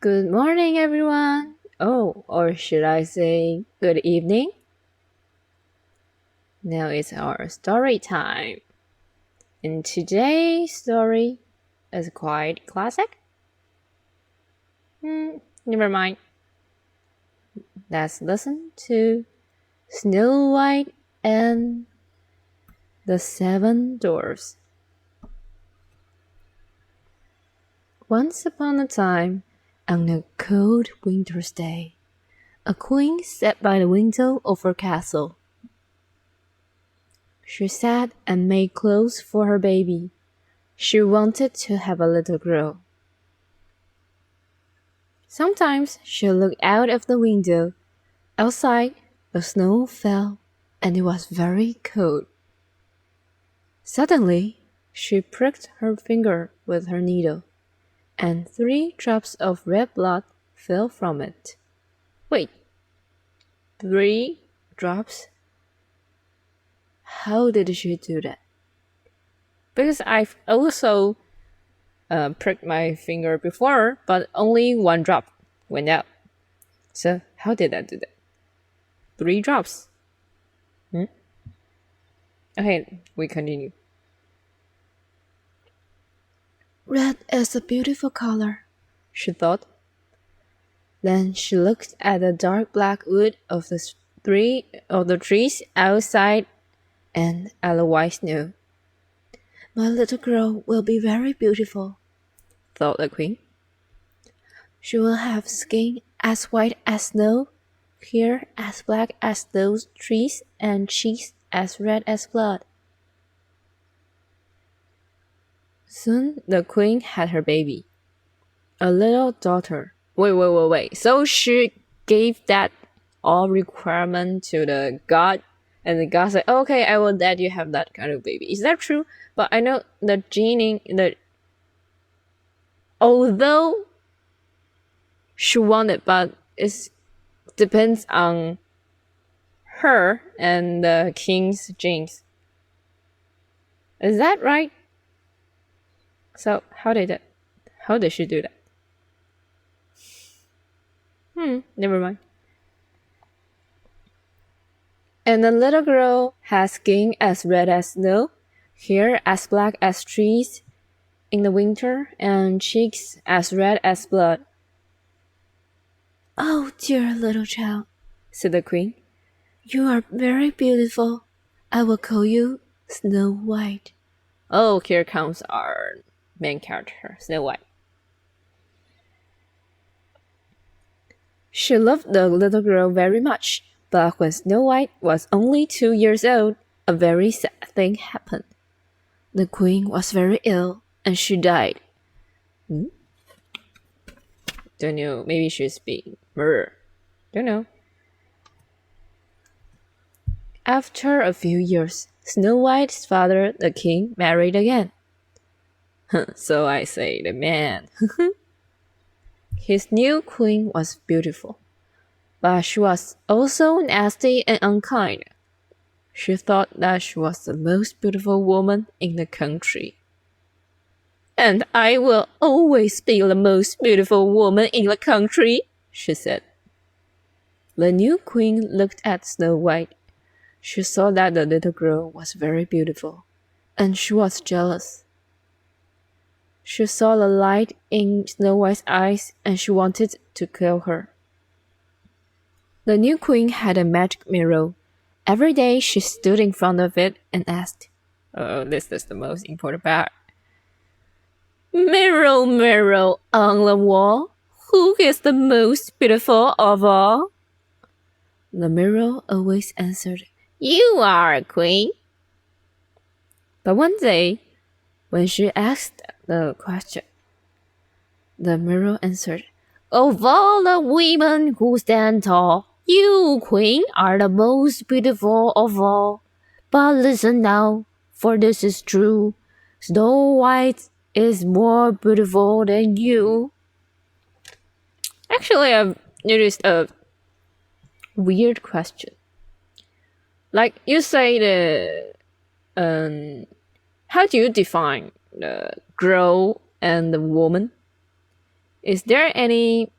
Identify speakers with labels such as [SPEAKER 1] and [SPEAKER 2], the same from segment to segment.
[SPEAKER 1] Good morning, everyone. Oh, or should I say good evening? Now it's our story time. And today's story is quite classic. Never mind. Let's listen to Snow White and the Seven Dwarfs. Once upon a time, on a cold winter's day, a queen sat by the window of her castle. She sat and made clothes for her baby. She wanted to have a little girl. Sometimes she looked out of the window. Outside, the snow fell, and it was very cold. Suddenly, she pricked her finger with her needle, and 3 drops of red blood fell from it. Wait, 3 drops? How did she do that? Because I've also pricked my finger before, but only 1 drop went out. So how did I do that? 3 drops. Okay, we continue. Red is a beautiful color, she thought. Then she looked at the dark black wood of the trees outside and at the white snow. My little girl will be very beautiful, thought the queen. She will have skin as white as snow, hair as black as those trees, and cheeks as red as blood. Soon the queen had her baby, a little daughter. Wait. So she gave that all requirement to the god, and the god said, okay, I will let you have that kind of baby. Is that true? But I know the genie, although she wanted, but it depends on her and the king's genes. Is that right? So how did she do that? Never mind. And the little girl has skin as red as snow, hair as black as trees in the winter, and cheeks as red as blood. Oh, dear little child, said the queen. You are very beautiful. I will call you Snow White. Oh, here comes our main character, Snow White. She loved the little girl very much, but when Snow White was only 2 years old, a very sad thing happened. The queen was very ill, and she died. Don't know, maybe she's being murdered. Don't know. After a few years, Snow White's father, the king, married again. So I say, the man. His new queen was beautiful, but she was also nasty and unkind. She thought that she was the most beautiful woman in the country. And I will always be the most beautiful woman in the country, she said. The new queen looked at Snow White. She saw that the little girl was very beautiful, and she was jealous. She saw the light in Snow White's eyes, and she wanted to kill her. The new queen had a magic mirror. Every day she stood in front of it and asked, this is the most important part. Mirror, mirror on the wall, who is the most beautiful of all? The mirror always answered, You are, queen. But one day, when she asked the question, the mirror answered, Of all the women who stand tall, you, queen, are the most beautiful of all. But listen now, for this is true. Snow White is more beautiful than you. Actually, I've noticed a weird question. Like you say how do you define the girl and the woman? Is there any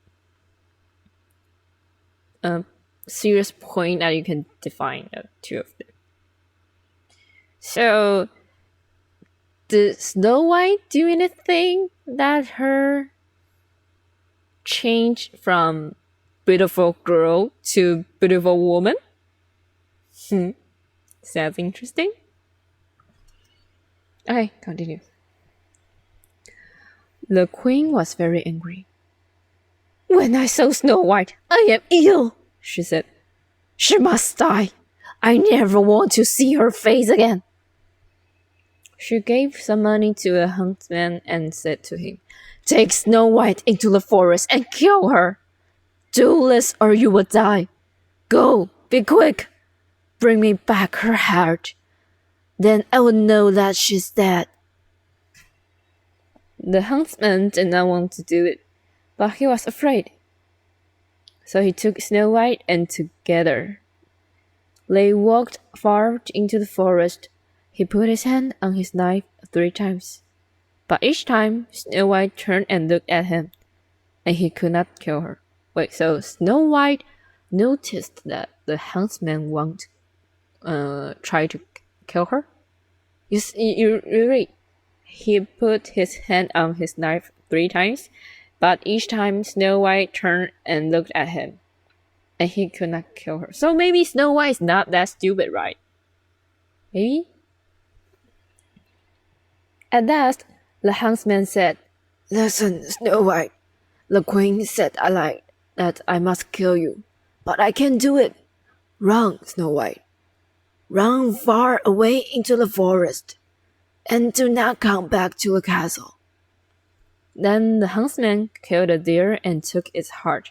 [SPEAKER 1] serious point that you can define the two of them. So, did Snow White do anything that her change from beautiful girl to beautiful woman? Sounds interesting. Okay, continue. The queen was very angry. When I saw Snow White, I am ill, she said. She must die. I never want to see her face again. She gave some money to a huntsman and said to him, Take Snow White into the forest and kill her. Do this or you will die. Go, be quick. Bring me back her heart. Then I will know that she's dead. The huntsman did not want to do it, but he was afraid. So he took Snow White and together they walked far into the forest. He put his hand on his knife 3 times, but each time Snow White turned and looked at him, and he could not kill her. Wait, so Snow White noticed that the huntsman won't try to kill her? You read. He put his hand on his knife 3 times, but each time Snow White turned and looked at him, and he could not kill her. So maybe Snow White is not that stupid, right? Maybe? At last, the huntsman said, Listen, Snow White. The queen said that I must kill you, but I can't do it. Run, Snow White. Run far away into the forest, and do not come back to the castle. Then the huntsman killed a deer and took its heart.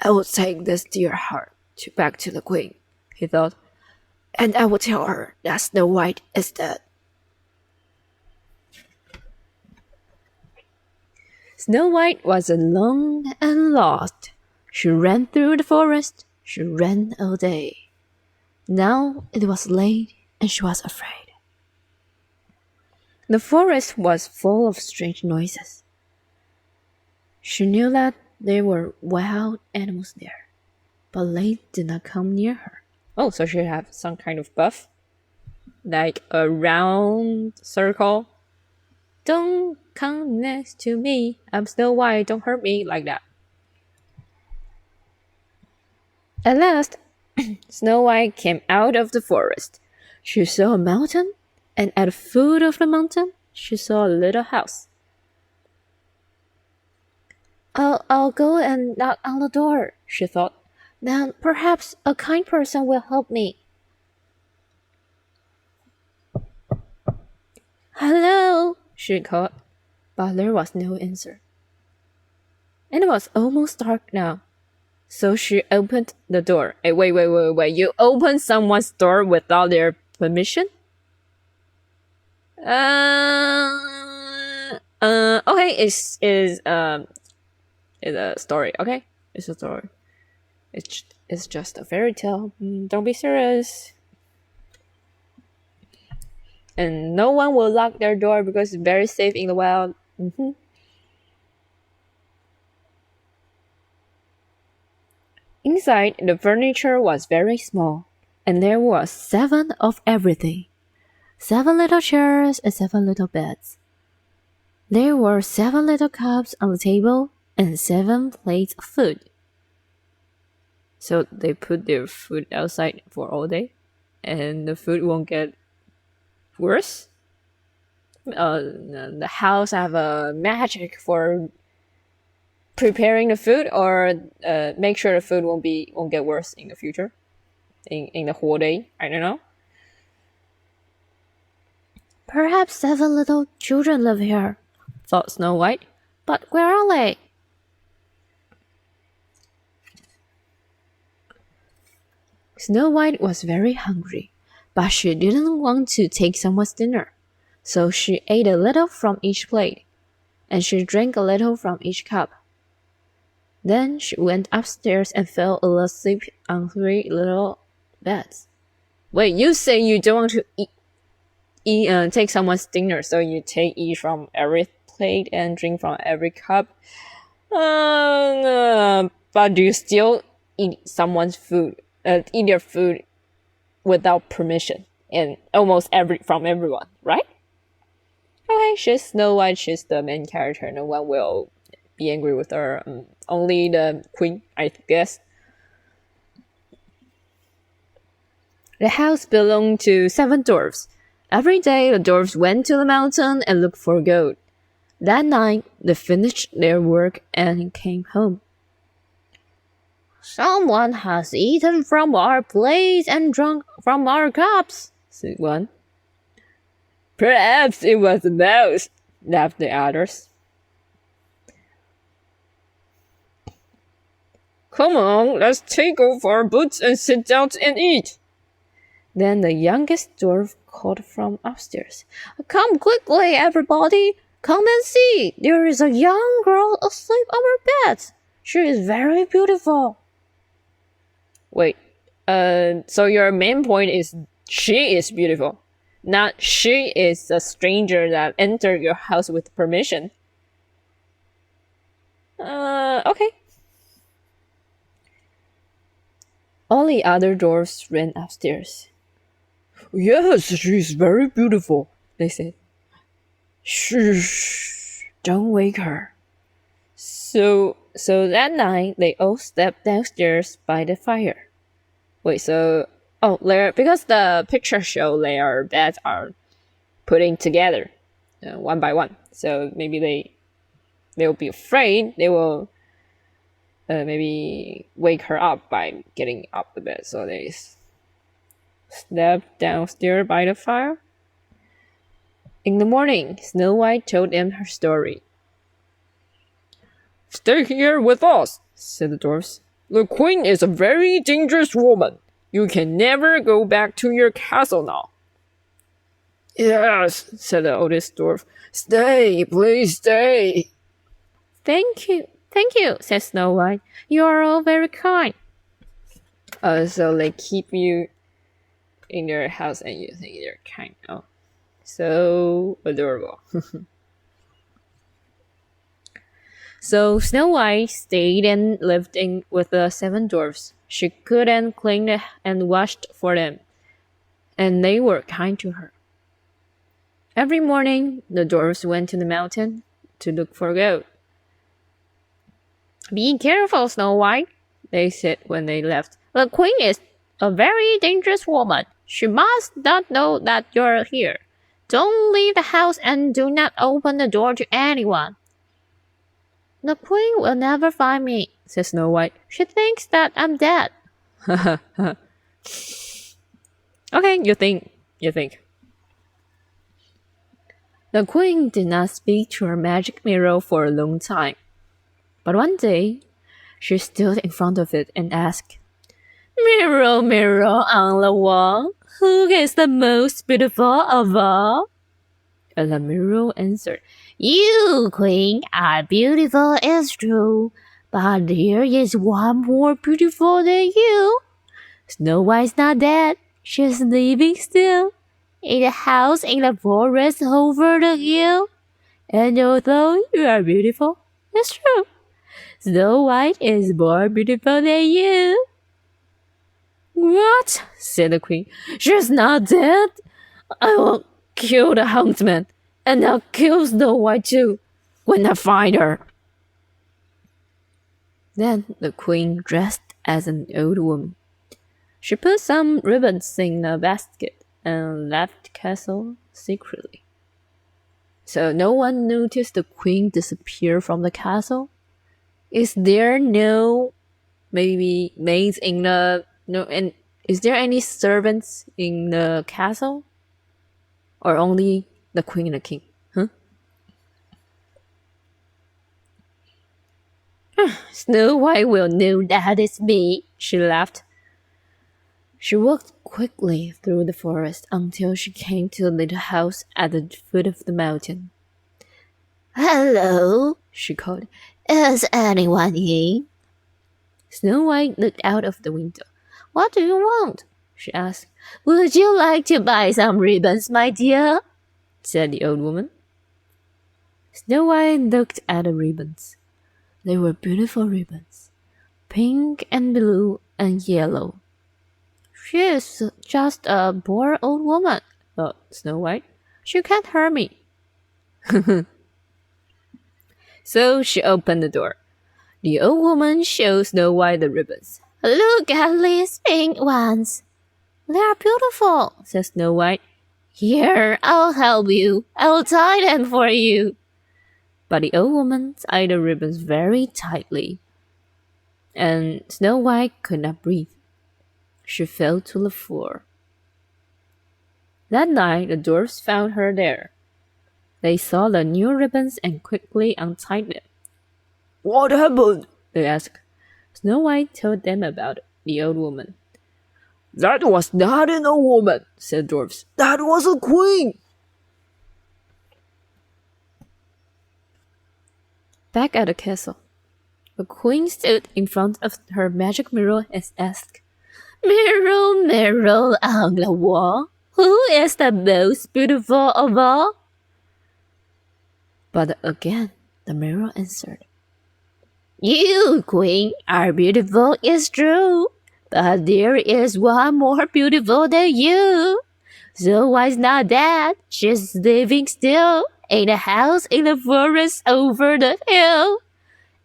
[SPEAKER 1] I will take this deer heart back to the queen, he thought, and I will tell her that Snow White is dead. Snow White was alone and lost. She ran through the forest. She ran all day. Now it was late and she was afraid. The forest was full of strange noises. She knew that there were wild animals there, but they did not come near her. Oh, so she had some kind of buff? Like a round circle? Don't come next to me. I'm Snow White. Don't hurt me. Like that. At last, Snow White came out of the forest. She saw a mountain, and at the foot of the mountain, she saw a little house. I'll go and knock on the door, she thought. Then perhaps a kind person will help me. Hello, she called, but there was no answer. And it was almost dark now, so she opened the door. Hey, wait, you opened someone's door without their permission? Okay, it's a story, okay? It's a story. It's just a fairy tale. Don't be serious. And no one will lock their door because it's very safe in the wild. Inside, the furniture was very small, and there was 7 of everything. 7 little chairs and 7 little beds. There were 7 little cups on the table and 7 plates of food. So they put their food outside for all day, and the food won't get worse. The house have a magic for preparing the food, or make sure the food won't get worse in the future, in the whole day. I don't know. Perhaps 7 little children live here, thought Snow White. But where are they? Snow White was very hungry, but she didn't want to take someone's dinner, so she ate a little from each plate, and she drank a little from each cup. Then she went upstairs and fell asleep on 3 little beds. Wait, you say you don't want to take someone's dinner, so you eat from every plate and drink from every cup. But do you still eat someone's food, eat their food without permission, and almost from everyone, right? Okay, she's Snow White. She's the main character. No one will be angry with her. Only the queen, I guess. The house belonged to 7 dwarfs. Every day, the dwarfs went to the mountain and looked for gold. That night, they finished their work and came home. Someone has eaten from our plates and drunk from our cups, said one. Perhaps it was a mouse, laughed the others. Come on, let's take off our boots and sit down and eat. Then the youngest dwarf called from upstairs. Come quickly, everybody. Come and see. There is a young girl asleep on our bed. She is very beautiful. Wait, so your main point is she is beautiful, not she is a stranger that entered your house with permission. Okay. All the other dwarfs ran upstairs. Yes, she's very beautiful, they said. Shh, don't wake her. So that night, they all stepped downstairs by the fire. Wait, because the picture show their beds are putting together, one by one. So maybe they'll be afraid. They will maybe wake her up by getting up the bed. So they stepped downstairs by the fire. In the morning, Snow White told them her story. Stay here with us, said the dwarfs. The queen is a very dangerous woman. You can never go back to your castle now. Yes, said the oldest dwarf. Stay, please stay. Thank you, said Snow White. You are all very kind. So they keep you in their house and you think they're kind. Oh, so adorable. So Snow White stayed and lived with the 7 dwarfs. She cooked and cleaned and washed for them, and they were kind to her. Every morning, the dwarfs went to the mountain to look for gold. Be careful, Snow White, they said when they left. The queen is a very dangerous woman. She must not know that you're here. Don't leave the house and do not open the door to anyone. The queen will never find me, said Snow White. She thinks that I'm dead. Okay, you think. The queen did not speak to her magic mirror for a long time. But one day, she stood in front of it and asked, Mirror, mirror on the wall, who is the most beautiful of all? And the mirror answered, You, queen, are beautiful, it's true, but there is one more beautiful than you. Snow White's not dead, she's living still, in a house in the forest over the hill. And although you are beautiful, it's true, Snow White is more beautiful than you. What? Said the queen. She's not dead. I will kill the huntsman, and I'll kill Snow White too, when I find her. Then the queen dressed as an old woman. She put some ribbons in a basket and left the castle secretly. So no one noticed the queen disappear from the castle? Is there no maybe maids in the and is there any servants in the castle? Or only the queen and the king? Snow White will know that it's me, she laughed. She walked quickly through the forest until she came to a little house at the foot of the mountain. Hello, she called. Is anyone in? Snow White looked out of the window. What do you want? She asked. Would you like to buy some ribbons, my dear? Said the old woman. Snow White looked at the ribbons. They were beautiful ribbons. pink and blue and yellow. She is just a poor old woman, thought Snow White. She can't hurt me. So she opened the door. The old woman showed Snow White the ribbons. Look at these pink ones. They are beautiful, said Snow White. Here, I'll help you. I'll tie them for you. But the old woman tied the ribbons very tightly, and Snow White could not breathe. She fell to the floor. That night, the dwarfs found her there. They saw the new ribbons and quickly untied them. What happened? They asked. Snow White told them about the old woman. That was not an old woman, said the dwarfs. That was a queen. Back at the castle, the queen stood in front of her magic mirror and asked, Mirror, mirror on the wall, who is the most beautiful of all? But again, the mirror answered, You, queen, are beautiful, it's true, but there is one more beautiful than you. So why's not that? She's living still in a house in the forest over the hill.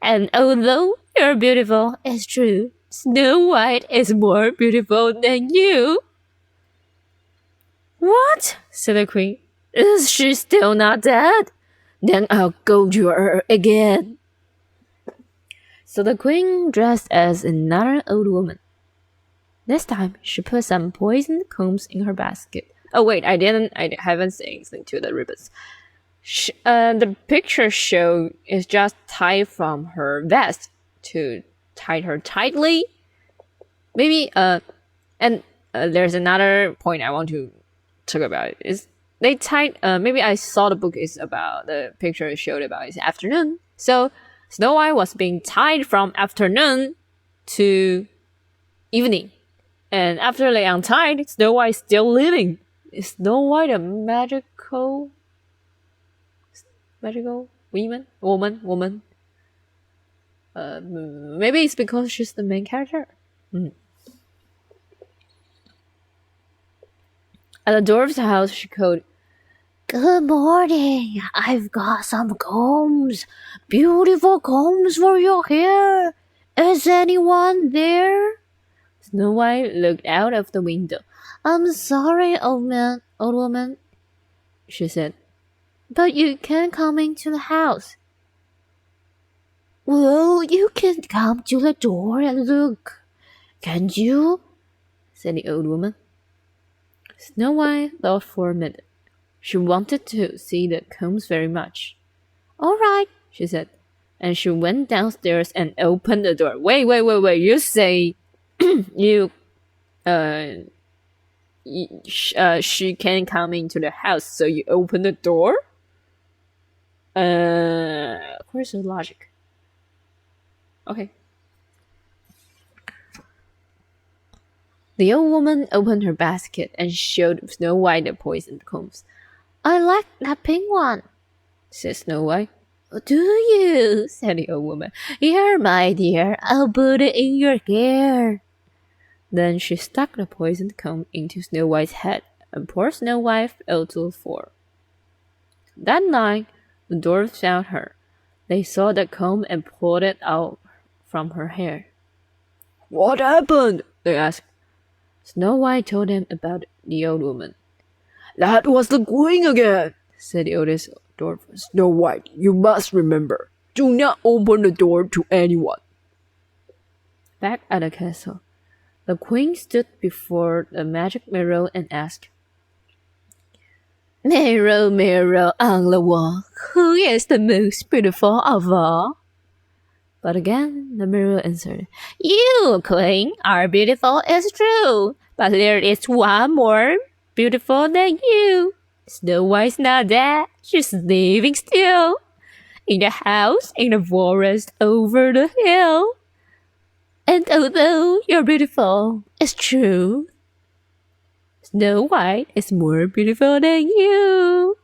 [SPEAKER 1] And although you're beautiful, it's true, Snow White is more beautiful than you. What? Said the queen. Is she still not dead? Then I'll go to her again. So the queen dressed as another old woman. This time, she put some poisoned combs in her basket. Oh wait, I haven't said anything to the ribbons. The picture show is just tied from her vest to tie her tightly. Maybe there's another point I want to talk about. Is they tied? Maybe I saw the book is about the picture it showed about is afternoon. So Snow White was being tied from afternoon to evening, and after they untied, Snow White is still living. Is Snow White a magical woman? Maybe it's because she's the main character. At the dwarf's house, she called, Good morning. I've got some combs. Beautiful combs for your hair. Is anyone there? Snow White looked out of the window. I'm sorry, old woman, she said. But you can't come into the house. Well, you can come to the door and look. Can't you? Said the old woman. Snow White thought for a minute. She wanted to see the combs very much. All right, she said, and she went downstairs and opened the door. Wait, you say she can come into the house, so you open the door? Where's the logic? Okay. The old woman opened her basket and showed Snow White the poisoned combs. I like that pink one, said Snow White. Do you? Said the old woman. Here, my dear, I'll put it in your hair. Then she stuck the poisoned comb into Snow White's head, and poor Snow White fell to the floor. That night, the dwarfs found her. They saw the comb and pulled it out from her hair. What happened? They asked. Snow White told them about the old woman. That was the queen again, said the oldest dwarf. Snow White, you must remember, do not open the door to anyone. Back at the castle, the queen stood before the magic mirror and asked, Mirror, mirror on the wall, who is the most beautiful of all? But again, the mirror answered, You, queen, are beautiful, it's true, but there is one more beautiful than you. Snow White's not dead, she's living still, in the house in the forest over the hill. And although you're beautiful, it's true, Snow White is more beautiful than you.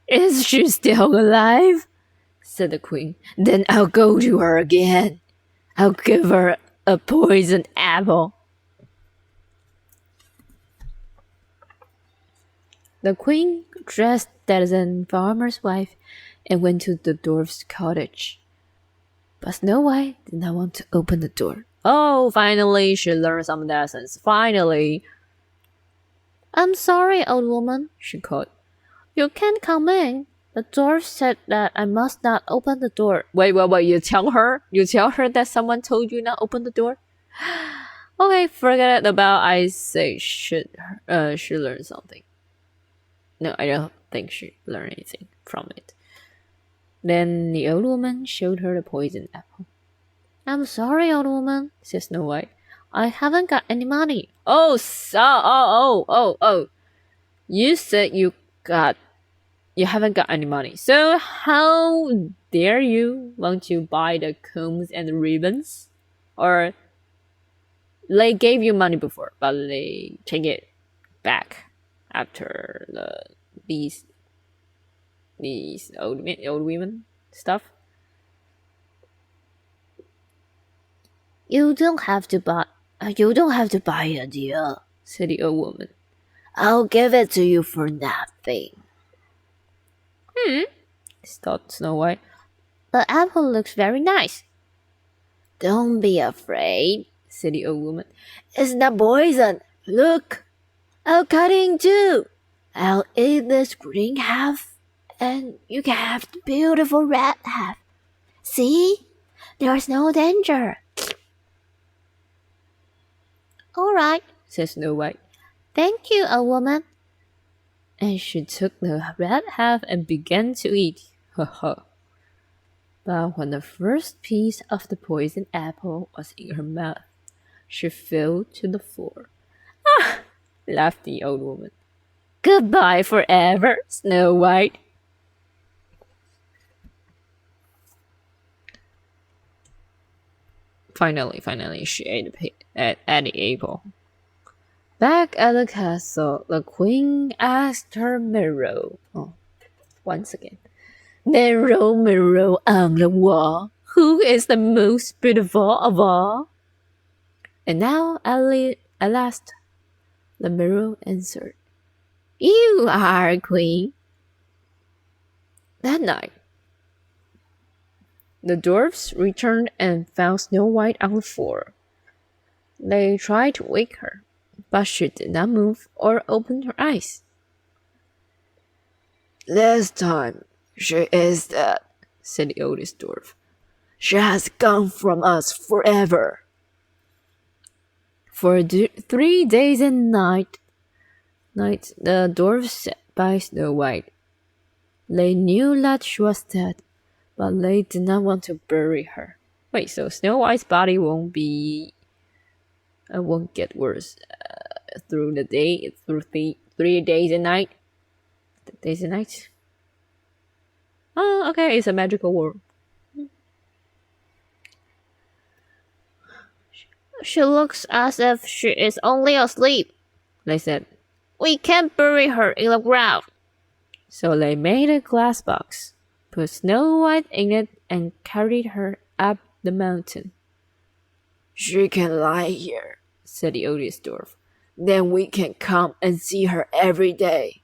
[SPEAKER 1] Is she still alive? said the queen. Then I'll go to her again. I'll give her a poisoned apple. The queen dressed as a farmer's wife and went to the dwarf's cottage. But Snow White did not want to open the door. Oh, finally she learned some lessons. Finally. I'm sorry, old woman, she called. You can't come in. The dwarf said that I must not open the door. Wait, you tell her? You tell her that someone told you not open the door? Okay, forget it about I say she learned something. No, I don't think she learned anything from it. Then the old woman showed her the poisoned apple. I'm sorry, old woman, said Snow White. I haven't got any money. Oh. You said you haven't got any money. So how dare you want to buy the combs and the ribbons? Or they gave you money before, but they take it back after these old women stuff. You don't have to buy it, dear, said the old woman. I'll give it to you for nothing. Thought Snow White. The apple looks very nice. Don't be afraid, said the old woman. It's not poison. Look, I'll cut it in two. I'll eat this green half, and you can have the beautiful red half. See? There's no danger. All right, said Snow White. Thank you, old woman. And she took the red half and began to eat. But when the first piece of the poisoned apple was in her mouth, she fell to the floor. Ah! Laughed the old woman. Goodbye forever, Snow White. Finally, she ate the apple. Back at the castle, the queen asked her mirror. Once again. Mirror on the wall, who is the most beautiful of all? And now, at last, the mirror answered, You are, queen. That night, the dwarfs returned and found Snow White on the floor. They tried to wake her, but she did not move or open her eyes. This time, she is dead, said the oldest dwarf. She has gone from us forever. For 3 days and nights, the dwarfs sat by Snow White. They knew that she was dead, but they did not want to bury her. Wait, so Snow White's body won't get worse through the day, through 3 days and nights? Days and nights? Oh, okay, it's a magical world. She looks as if she is only asleep, they said. We can't bury her in the ground. So they made a glass box, put Snow White in it, and carried her up the mountain. She can lie here, said the oldest dwarf. Then we can come and see her every day.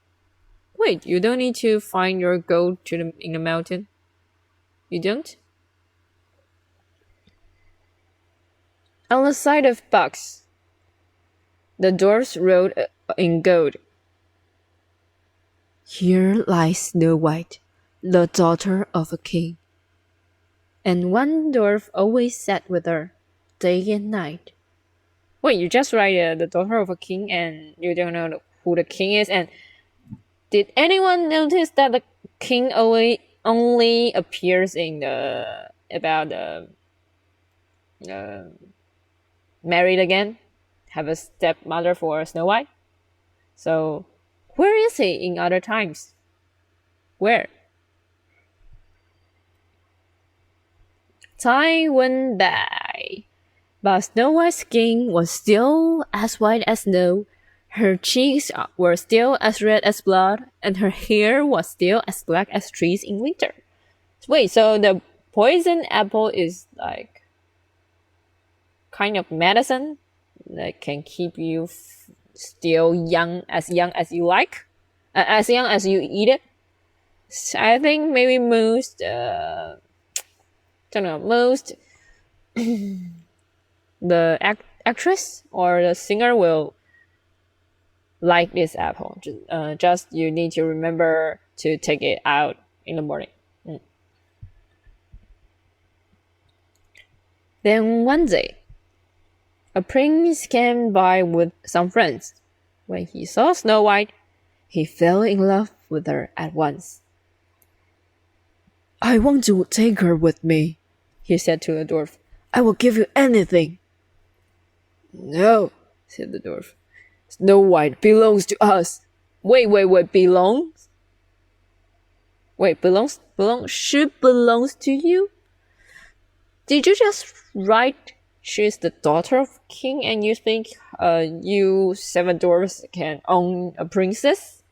[SPEAKER 1] Wait, you don't need to find your gold in the mountain? You don't? On the side of the box, the dwarfs wrote in gold, Here lies Snow White, the daughter of a king. And one dwarf always sat with her, day and night. Wait, you just write the daughter of a king and you don't know who the king is? And did anyone notice that the king only appears in married again? Have a stepmother for Snow White? So, where is he in other times? Where? Time went by, but Snow White's skin was still as white as snow, her cheeks were still as red as blood, and her hair was still as black as trees in winter. Wait, so the poison apple is like kind of medicine that can keep you still young as you like, as young as you eat it. I think maybe most, don't know, most the actress or the singer will like this apple. Just you need to remember to take it out in the morning. Then one day, a prince came by with some friends. When he saw Snow White, he fell in love with her at once.
[SPEAKER 2] I want to take her with me,
[SPEAKER 1] he said to the dwarf.
[SPEAKER 2] I will give you anything.
[SPEAKER 1] No, said the dwarf.
[SPEAKER 2] Snow White belongs to us.
[SPEAKER 1] Wait, belongs? Wait, belongs? She belongs to you? Did you just write she's the daughter of a king and you think you 7 dwarfs can own a princess?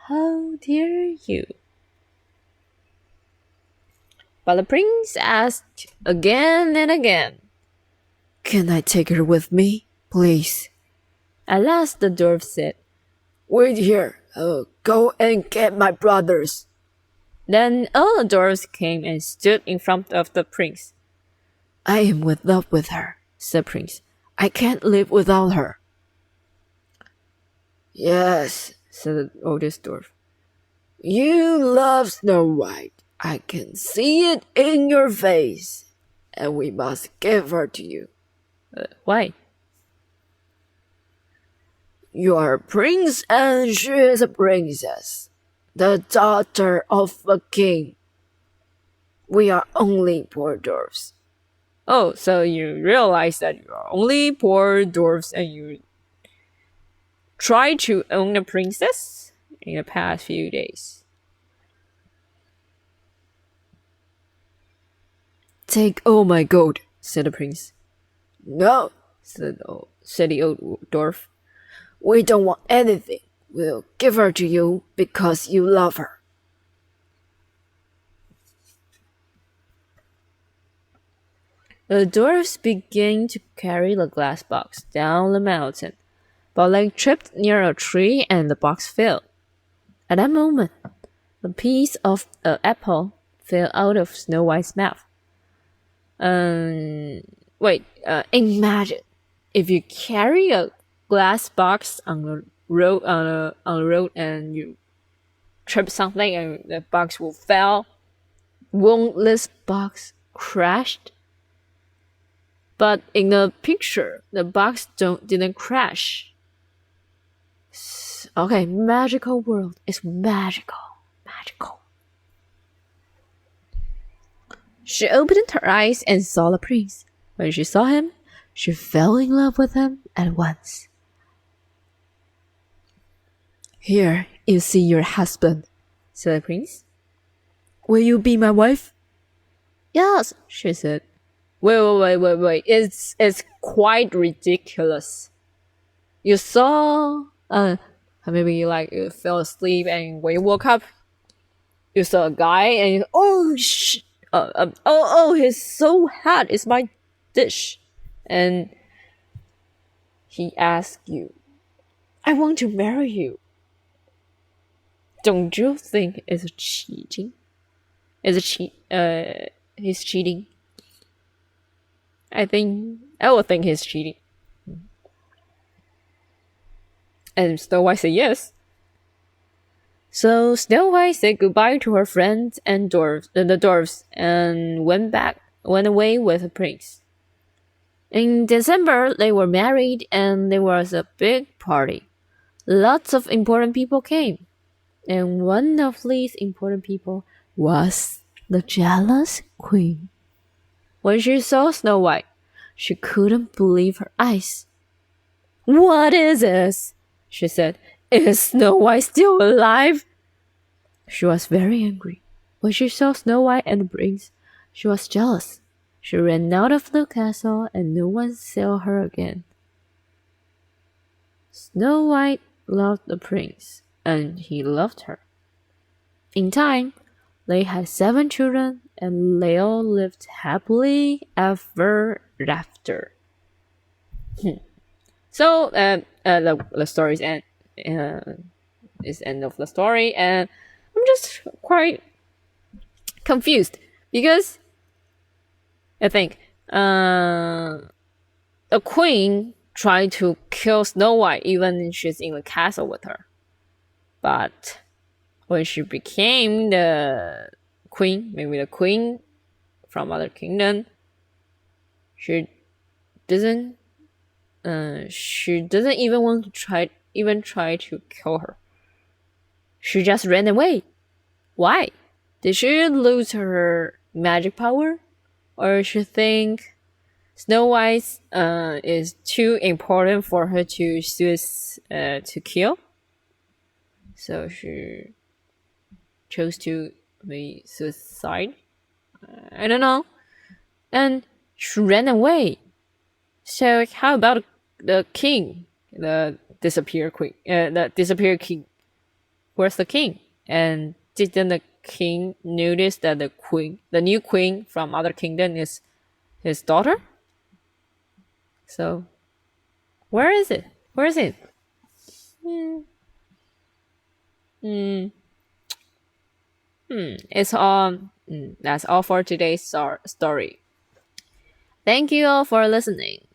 [SPEAKER 1] How dare you? But the prince asked again and again.
[SPEAKER 2] Can I take her with me, please?
[SPEAKER 1] At last the dwarf said,
[SPEAKER 2] Wait here. Go and get my brothers.
[SPEAKER 1] Then all the dwarfs came and stood in front of the prince.
[SPEAKER 2] I am in love with her, said the prince. I can't live without her. Yes, said the oldest dwarf. You love Snow White. I can see it in your face. And we must give her to you.
[SPEAKER 1] Why?
[SPEAKER 2] You are a prince and she is a princess, the daughter of a king. We are only poor dwarfs.
[SPEAKER 1] Oh, so you realize that you are only poor dwarfs and you try to own a princess in the past few days.
[SPEAKER 2] Take all my gold, said the prince. No,
[SPEAKER 1] said the old dwarf.
[SPEAKER 2] We don't want anything. We'll give her to you because you love her.
[SPEAKER 1] The dwarfs began to carry the glass box down the mountain, but they tripped near a tree and the box fell. At that moment, a piece of an apple fell out of Snow White's mouth. Imagine if you carry a glass box on the road and you trip something and the box will fall. Won't this box crashed? But in the picture, the box didn't crash. Okay, magical world is magical. She opened her eyes and saw the prince. When she saw him, she fell in love with him at once.
[SPEAKER 2] Here, you see your husband,
[SPEAKER 1] said the prince.
[SPEAKER 2] Will you be my wife?
[SPEAKER 1] Yes, she said. Wait. It's quite ridiculous. You saw, maybe you fell asleep and when you woke up, you saw a guy and you, he's so hot, it's my dish. And he asked you, I want to marry you. Don't you think it's cheating? He's cheating. I would think he's cheating. And Snow White said yes. So Snow White said goodbye to her friends and the dwarfs and went away with the prince. In December, they were married and there was a big party. Lots of important people came. And one of these important people was the jealous queen. When she saw Snow White, she couldn't believe her eyes. What is this? She said. Is Snow White still alive? She was very angry. When she saw Snow White and the prince, she was jealous. She ran out of the castle and no one saw her again. Snow White loved the prince, and he loved her. In time, They had 7 children, and they all lived happily ever after. So the story's end. Is end of the story, and I'm just quite confused because I think the queen tried to kill Snow White even when she's in the castle with her, but when she became the queen, maybe the queen from other kingdom, she doesn't even want to try to kill her. She just ran away. Why? Did she lose her magic power? Or she think Snow White is too important for her to kill? So she chose to be suicide? I don't know. And she ran away. So how about the king? The disappeared king? Where's the king? And didn't the king notice that the new queen from other kingdom is his daughter? So, where is it? It's all. That's all for today's story. Thank you all for listening.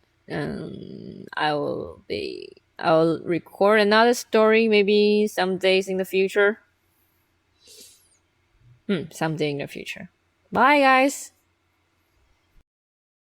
[SPEAKER 1] I'll record another story maybe some days in the future. Someday in the future. Bye, guys.